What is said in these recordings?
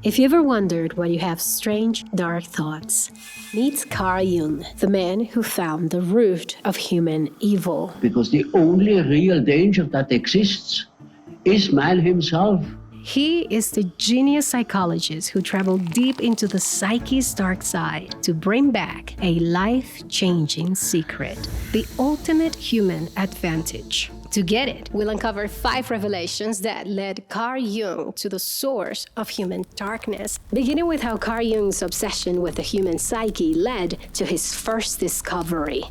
If you ever wondered why you have strange, dark thoughts, meet Carl Jung, the man who found the root of human evil. Because the only real danger that exists is man himself. He is the genius psychologist who traveled deep into the psyche's dark side to bring back a life-changing secret, the ultimate human advantage. To get it, we'll uncover 5 revelations that led Carl Jung to the source of human darkness, beginning with how Carl Jung's obsession with the human psyche led to his first discovery.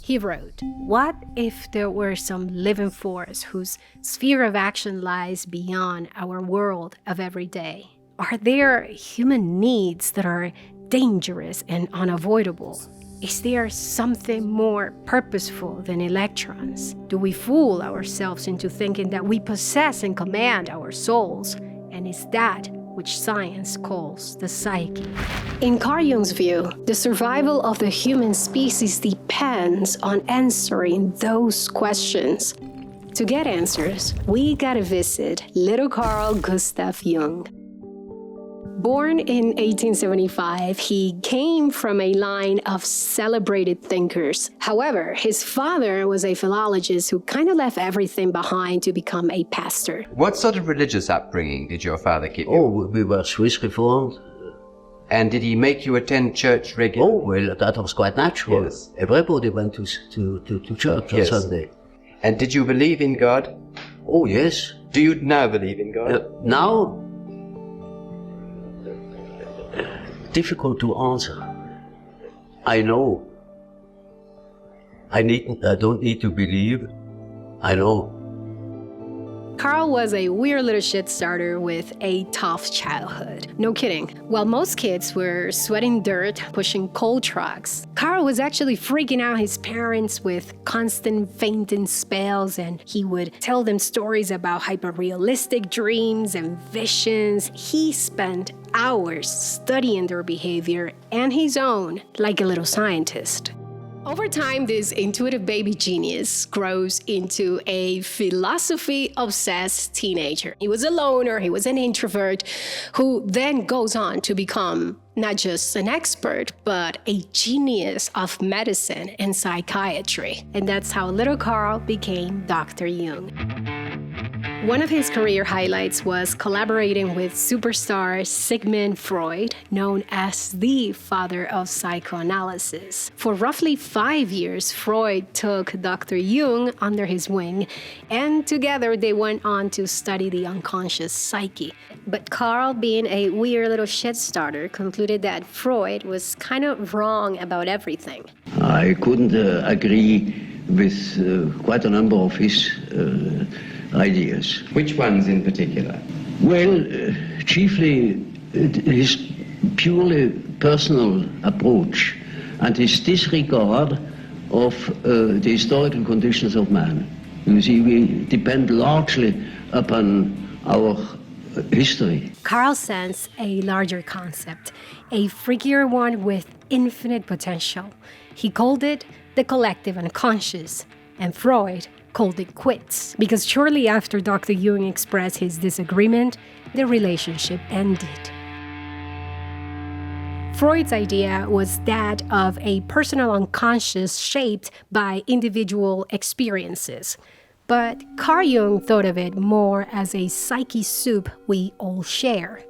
He wrote, "What if there were some living force whose sphere of action lies beyond our world of every day? Are there human needs that are dangerous and unavoidable? Is there something more purposeful than electrons? Do we fool ourselves into thinking that we possess and command our souls? And is that which science calls the psyche?" In Carl Jung's view, the survival of the human species depends on answering those questions. To get answers, we gotta visit little Carl Gustav Jung. Born in 1875, he came from a line of celebrated thinkers. However, his father was a philologist who kind of left everything behind to become a pastor. What sort of religious upbringing did your father give you? Oh, we were Swiss Reformed. And did he make you attend church regularly? Oh, well, that was quite natural. Yes. Everybody went to church on Yes. Sunday. And did you believe in God? Oh, yes. Do you now believe in God? Now, difficult to answer. I know. I don't need to believe. I know. Carl was a weird little shit starter with a tough childhood. No kidding. While most kids were sweating dirt, pushing coal trucks, Carl was actually freaking out his parents with constant fainting spells, and he would tell them stories about hyper-realistic dreams and visions. He spent hours studying their behavior and his own, like a little scientist. Over time, this intuitive baby genius grows into a philosophy-obsessed teenager. He was a loner, he was an introvert, who then goes on to become not just an expert, but a genius of medicine and psychiatry. And that's how little Carl became Dr. Jung. One of his career highlights was collaborating with superstar Sigmund Freud, known as the father of psychoanalysis. For roughly 5 years, Freud took Dr. Jung under his wing, and together they went on to study the unconscious psyche. But Carl, being a weird little shit starter, concluded that Freud was kind of wrong about everything. I couldn't agree with quite a number of his ideas. Which ones in particular? Well, chiefly his purely personal approach and his disregard of the historical conditions of man. You see, we depend largely upon our history. Carl sensed a larger concept, a freakier one with infinite potential. He called it the collective unconscious, and Freud called it quits, because shortly after Dr. Jung expressed his disagreement, the relationship ended. Freud's idea was that of a personal unconscious shaped by individual experiences. But Carl Jung thought of it more as a psyche soup we all share.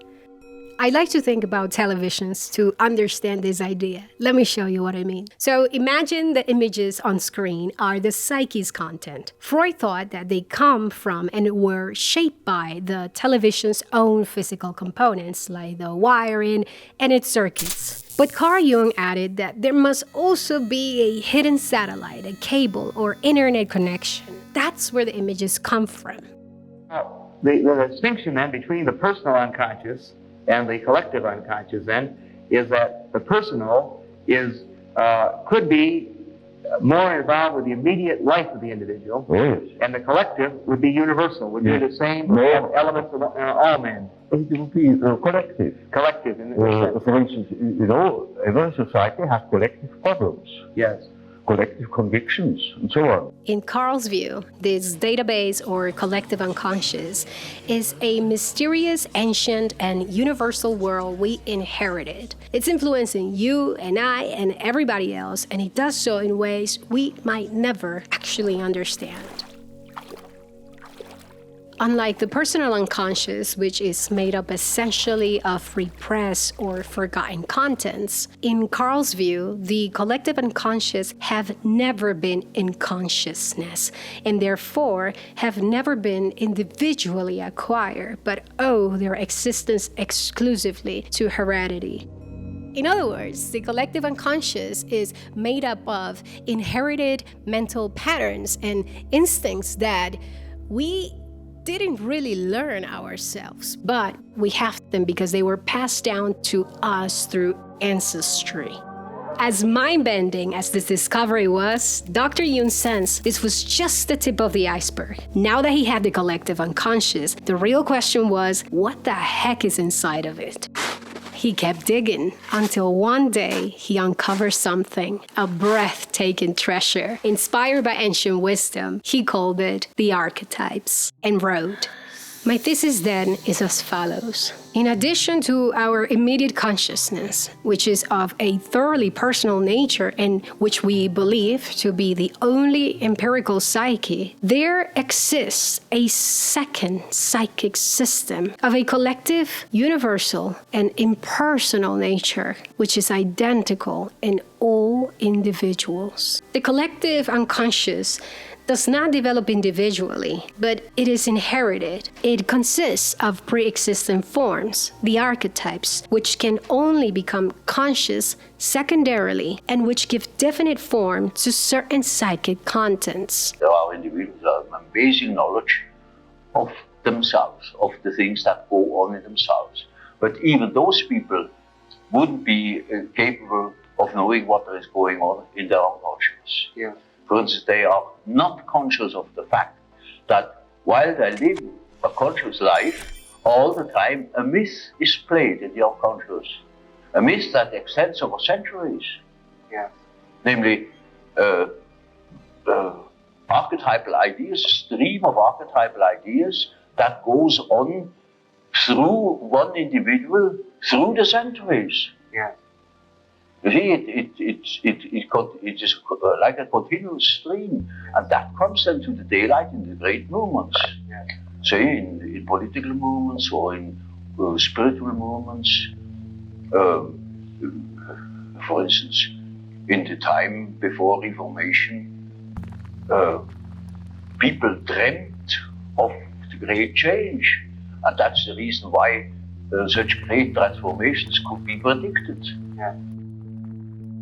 I like to think about televisions to understand this idea. Let me show you what I mean. So imagine the images on screen are the psyche's content. Freud thought that they come from and were shaped by the television's own physical components, like the wiring and its circuits. But Carl Jung added that there must also be a hidden satellite, a cable, or internet connection. That's where the images come from. The distinction then between the personal unconscious and the collective unconscious then is that the personal is could be more involved with the immediate life of the individual, Yes. and the collective would be universal, would be the same elements of all men. It will be collective. Collective in the sense. For instance, every society has collective problems. Yes. collective convictions, and so on. In Carl's view, this database or collective unconscious is a mysterious, ancient, and universal world we inherited. It's influencing you and I and everybody else, and it does so in ways we might never actually understand. Unlike the personal unconscious, which is made up essentially of repressed or forgotten contents, in Carl's view, the collective unconscious have never been in consciousness, and therefore have never been individually acquired, but owe their existence exclusively to heredity. In other words, the collective unconscious is made up of inherited mental patterns and instincts that we didn't really learn ourselves, but we have them because they were passed down to us through ancestry. As mind-bending as this discovery was, Dr. Jung says this was just the tip of the iceberg. Now that he had the collective unconscious, the real question was, what the heck is inside of it? He kept digging until one day he uncovered something, a breathtaking treasure. Inspired by ancient wisdom, he called it the Archetypes and wrote, "My thesis then is as follows. In addition to our immediate consciousness, which is of a thoroughly personal nature and which we believe to be the only empirical psyche, there exists a second psychic system of a collective, universal, and impersonal nature, which is identical in all individuals. The collective unconscious does not develop individually, but it is inherited. It consists of pre-existing forms, the archetypes, which can only become conscious secondarily and which give definite form to certain psychic contents." There are individuals that have amazing knowledge of themselves, of the things that go on in themselves. But even those people wouldn't be capable of knowing what is going on in their unconscious. Yeah. For instance, they are not conscious of the fact that while they live a conscious life, all the time a myth is played in the unconscious. A myth that extends over centuries. Yeah. Namely, archetypal ideas, a stream of archetypal ideas that goes on through one individual, through the centuries. Yeah. You see, it is like a continuous stream, and that comes then to the daylight in the great movements. Yeah. Say in political movements or in spiritual movements. For instance, in the time before Reformation, people dreamt of the great change, and that's the reason why such great transformations could be predicted. Yeah.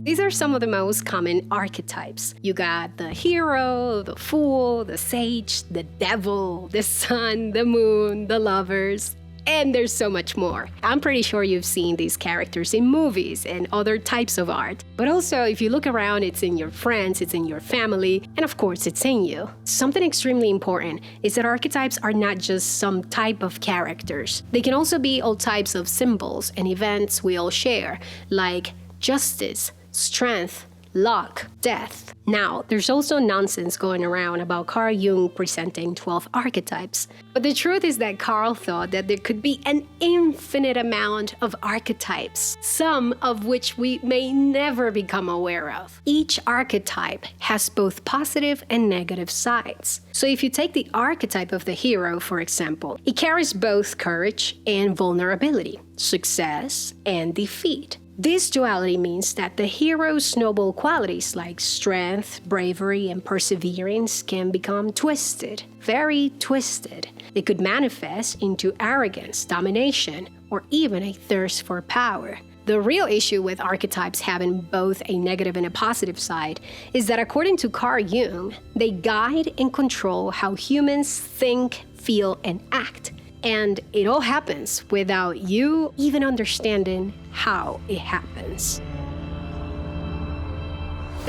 These are some of the most common archetypes. You got the hero, the fool, the sage, the devil, the sun, the moon, the lovers, and there's so much more. I'm pretty sure you've seen these characters in movies and other types of art. But also, if you look around, it's in your friends, it's in your family, and of course, it's in you. Something extremely important is that archetypes are not just some type of characters. They can also be all types of symbols and events we all share, like justice, strength, luck, death. Now, there's also nonsense going around about Carl Jung presenting 12 archetypes. But the truth is that Carl thought that there could be an infinite amount of archetypes, some of which we may never become aware of. Each archetype has both positive and negative sides. So if you take the archetype of the hero, for example, it carries both courage and vulnerability, success and defeat. This duality means that the hero's noble qualities like strength, bravery, and perseverance can become twisted, very twisted. They could manifest into arrogance, domination, or even a thirst for power. The real issue with archetypes having both a negative and a positive side is that according to Carl Jung, they guide and control how humans think, feel, and act. And it all happens without you even understanding how it happens.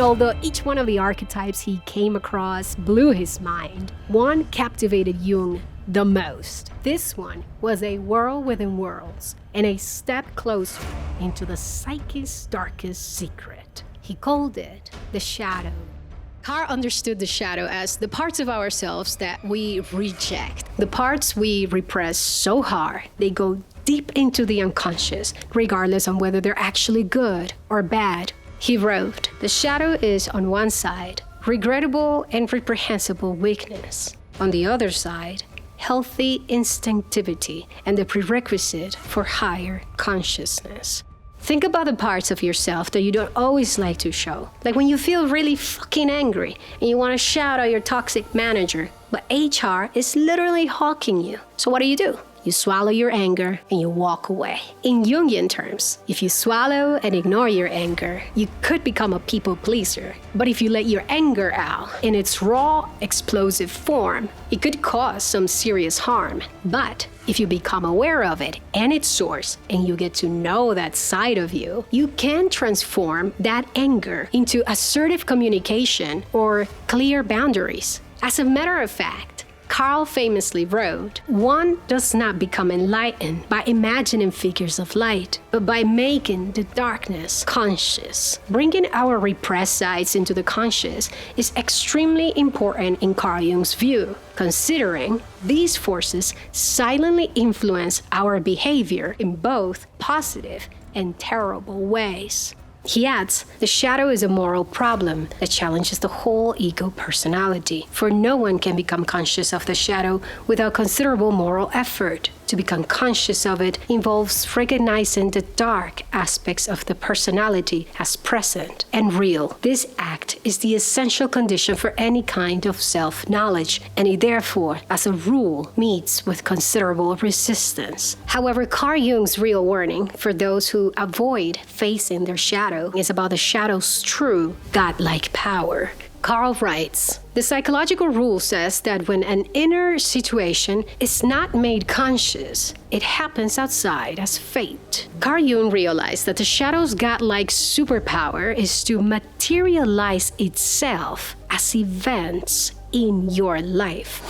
Although each one of the archetypes he came across blew his mind, one captivated Jung the most. This one was a world within worlds and a step closer into the psyche's darkest secret. He called it the shadow. Carl understood the shadow as the parts of ourselves that we reject, the parts we repress so hard they go deep into the unconscious, regardless of whether they're actually good or bad. He wrote, "The shadow is on one side, regrettable and reprehensible weakness. On the other side, healthy instinctivity and the prerequisite for higher consciousness." Think about the parts of yourself that you don't always like to show. Like when you feel really fucking angry and you want to shout at your toxic manager, but HR is literally hawking you. So what do? You swallow your anger and you walk away. In Jungian terms, if you swallow and ignore your anger, you could become a people pleaser. But if you let your anger out in its raw, explosive form, it could cause some serious harm. But if you become aware of it and its source, and you get to know that side of you, you can transform that anger into assertive communication or clear boundaries. As a matter of fact, Carl famously wrote, "One does not become enlightened by imagining figures of light, but by making the darkness conscious." Bringing our repressed sides into the conscious is extremely important in Carl Jung's view, considering these forces silently influence our behavior in both positive and terrible ways. He adds, "The shadow is a moral problem that challenges the whole ego personality, for no one can become conscious of the shadow without considerable moral effort. To become conscious of it involves recognizing the dark aspects of the personality as present and real. This act is the essential condition for any kind of self-knowledge, and it therefore, as a rule, meets with considerable resistance." However, Carl Jung's real warning for those who avoid facing their shadow is about the shadow's true godlike power. Carl writes, "The psychological rule says that when an inner situation is not made conscious, it happens outside as fate." Carl Jung realized that the shadow's godlike superpower is to materialize itself as events in your life.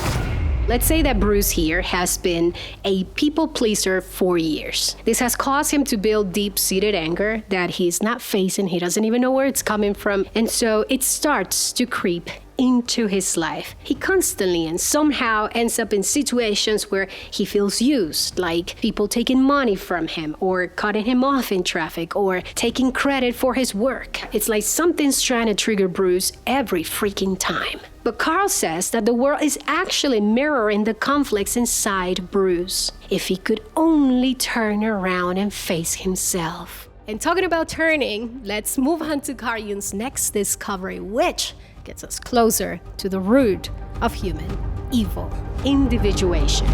Let's say that Bruce here has been a people pleaser for years. This has caused him to build deep-seated anger that he's not facing. He doesn't even know where it's coming from. And so it starts to creep into his life. He constantly and somehow ends up in situations where he feels used, like people taking money from him or cutting him off in traffic or taking credit for his work. It's like something's trying to trigger Bruce every freaking time. But Carl says that the world is actually mirroring the conflicts inside Bruce, if he could only turn around and face himself. And talking about turning, let's move on to Carl Jung's next discovery, which gets us closer to the root of human evil: individuation.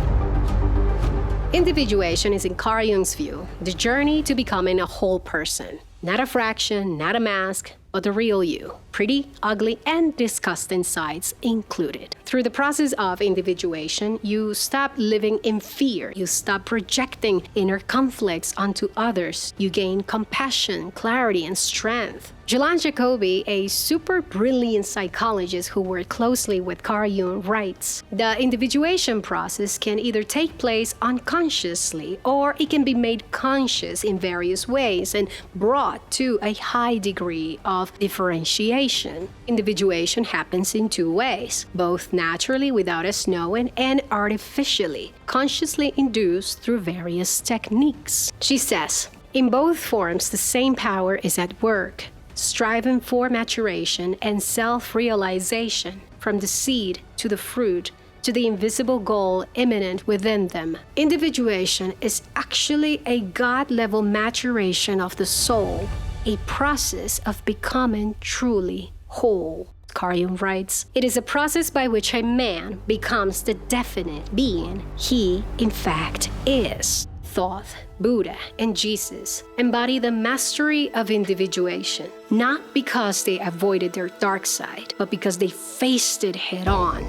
Individuation is, in Carl Jung's view, the journey to becoming a whole person. Not a fraction, not a mask, but the real you. Pretty, ugly, and disgusting sides included. Through the process of individuation, you stop living in fear. You stop projecting inner conflicts onto others. You gain compassion, clarity, and strength. Jolan Jacobi, a super brilliant psychologist who worked closely with Carl Jung, writes, "The individuation process can either take place unconsciously or it can be made conscious in various ways and brought to a high degree of differentiation. Individuation happens in two ways, both naturally without us knowing and artificially, consciously induced through various techniques." She says, "In both forms, the same power is at work, striving for maturation and self-realization, from the seed to the fruit, to the invisible goal imminent within them. Individuation is actually a God-level maturation of the soul, a process of becoming truly whole." Carl Jung writes, "It is a process by which a man becomes the definite being he, in fact, is." Thoth, Buddha, and Jesus embody the mastery of individuation, not because they avoided their dark side, but because they faced it head on.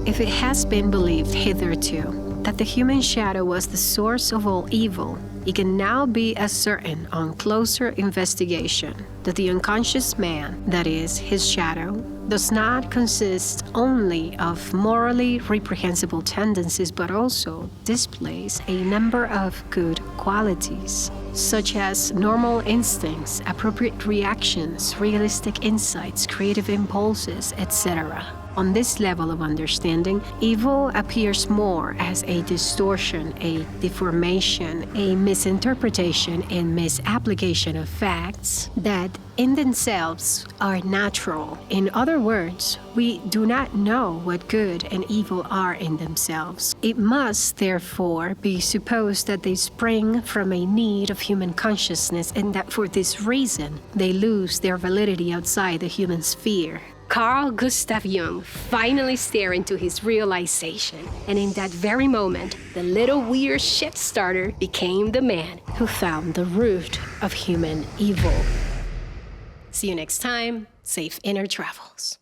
If it has been believed hitherto that the human shadow was the source of all evil, it can now be ascertained on closer investigation that the unconscious man, that is, his shadow, does not consist only of morally reprehensible tendencies, but also displays a number of good qualities, such as normal instincts, appropriate reactions, realistic insights, creative impulses, etc. On this level of understanding, evil appears more as a distortion, a deformation, a misinterpretation and misapplication of facts that in themselves are natural. In other words, we do not know what good and evil are in themselves. It must, therefore, be supposed that they spring from a need of human consciousness, and that for this reason, they lose their validity outside the human sphere. Carl Gustav Jung finally stared into his realization, and in that very moment, the little weird shit starter became the man who found the root of human evil. See you next time. Safe inner travels.